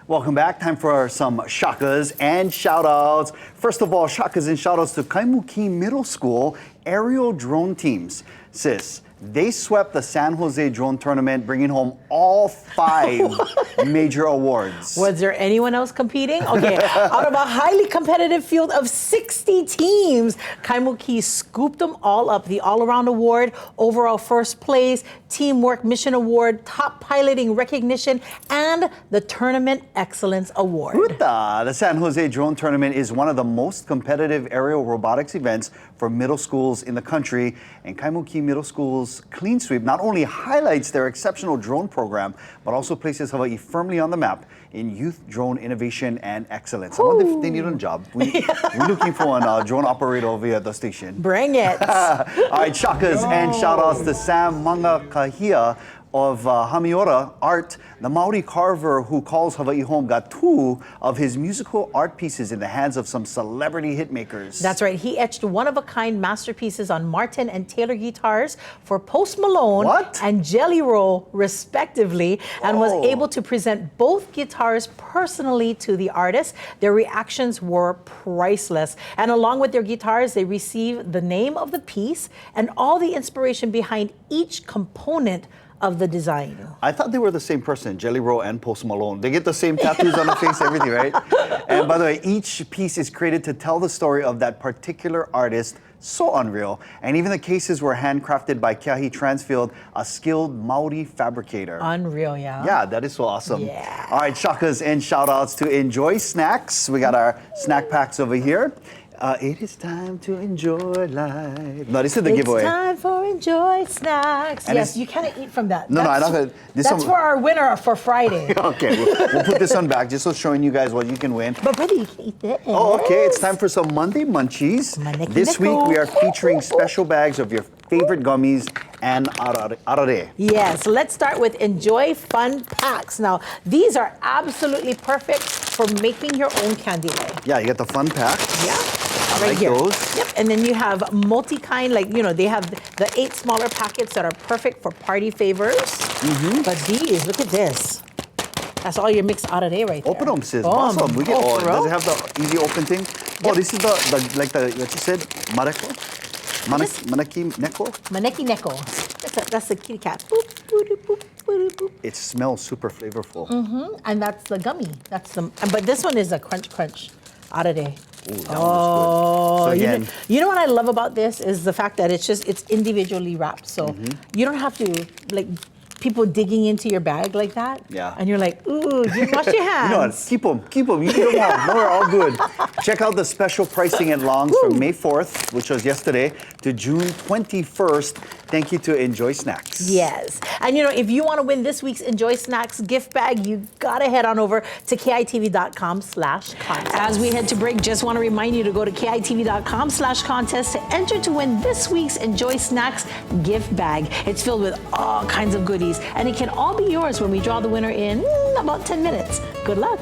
Welcome back. Time for some shakas and shoutouts. First of all, shakas and shoutouts to Kaimuki Middle School aerial drone teams. Sis, they swept the San Jose drone tournament, bringing home all 5 major awards. Was there anyone else competing? Okay, out of a highly competitive field of 60 teams, Kaimuki scooped them all up. The all-around award, overall first place, teamwork mission award, top piloting recognition, and the tournament excellence award. Huta! The San Jose drone tournament is one of the most competitive aerial robotics events for middle schools in the country, and Kaimuki Middle School's Clean Sweep not only highlights their exceptional drone program, but also places Hawaii firmly on the map in youth drone innovation and excellence. I wonder if they need a job. We're looking for a drone operator over here at the station. Bring it. All right, shakas and shoutouts to Sam Mangakahia of Hamiora Art. The Maori carver who calls Hawaii home got 2 of his musical art pieces in the hands of some celebrity hitmakers. That's right. He etched one-of-a-kind masterpieces on Martin and Taylor guitars for Post Malone and Jelly Roll, respectively, and was able to present both guitars personally to the artist. Their reactions were priceless. And along with their guitars, they received the name of the piece and all the inspiration behind each component of the design. I thought they were the same person, Jelly Roll and Post Malone. They get the same tattoos on the face, everything, right? And by the way, each piece is created to tell the story of that particular artist. So unreal. And even the cases were handcrafted by Keahi Transfield, a skilled Maori fabricator. Unreal, yeah. Yeah, that is so awesome. Yeah. All right, shakas and shoutouts to Enjoy Snacks. We got our snack packs over here. It is time to enjoy life. No, this is the giveaway. It's time for Enjoy Snacks. And yes, you cannot eat from that. No, I'm not gonna. That's for our winner for Friday. Okay, we'll put this one back just so showing you guys what you can win. But buddy, you can eat this. Oh, okay. It's time for some Monday Munchies. This week we are featuring special bags of your favorite gummies and arare. Yes, let's start with Enjoy Fun Packs. Now, these are absolutely perfect for making your own candy lay. Yeah, you get the fun pack. Yeah. I right like here. those. Yep, and then you have multi-kind, like, you know, they have the 8 smaller packets that are perfect for party favors. But these, look at this. That's all your mixed arare right there. Open them, sis. Boom. Awesome. We get does it have the easy open thing? Yep. Oh, this is the like the what you said, mareko? Maneki neko? Maneki neko. That's the kitty cat. Boop, boop, boop, boop, boop. It smells super flavorful. And that's the gummy. That's the. But this one is a crunch arare. Ooh, that one looks good. So again, you know what I love about this is the fact that it's individually wrapped. So you don't have to like people digging into your bag like that. Yeah. And you're like, ooh, you wash your hands. you know what? Keep them. You eat them all. No, we're all good. Check out the special pricing at Longs from May 4th, which was yesterday, to June 21st. Thank you to Enjoy Snacks. Yes. And you know, if you want to win this week's Enjoy Snacks gift bag, you gotta head on over to KITV.com/contest. As we head to break, just want to remind you to go to KITV.com/contest to enter to win this week's Enjoy Snacks gift bag. It's filled with all kinds of goodies, and it can all be yours when we draw the winner in about 10 minutes. Good luck.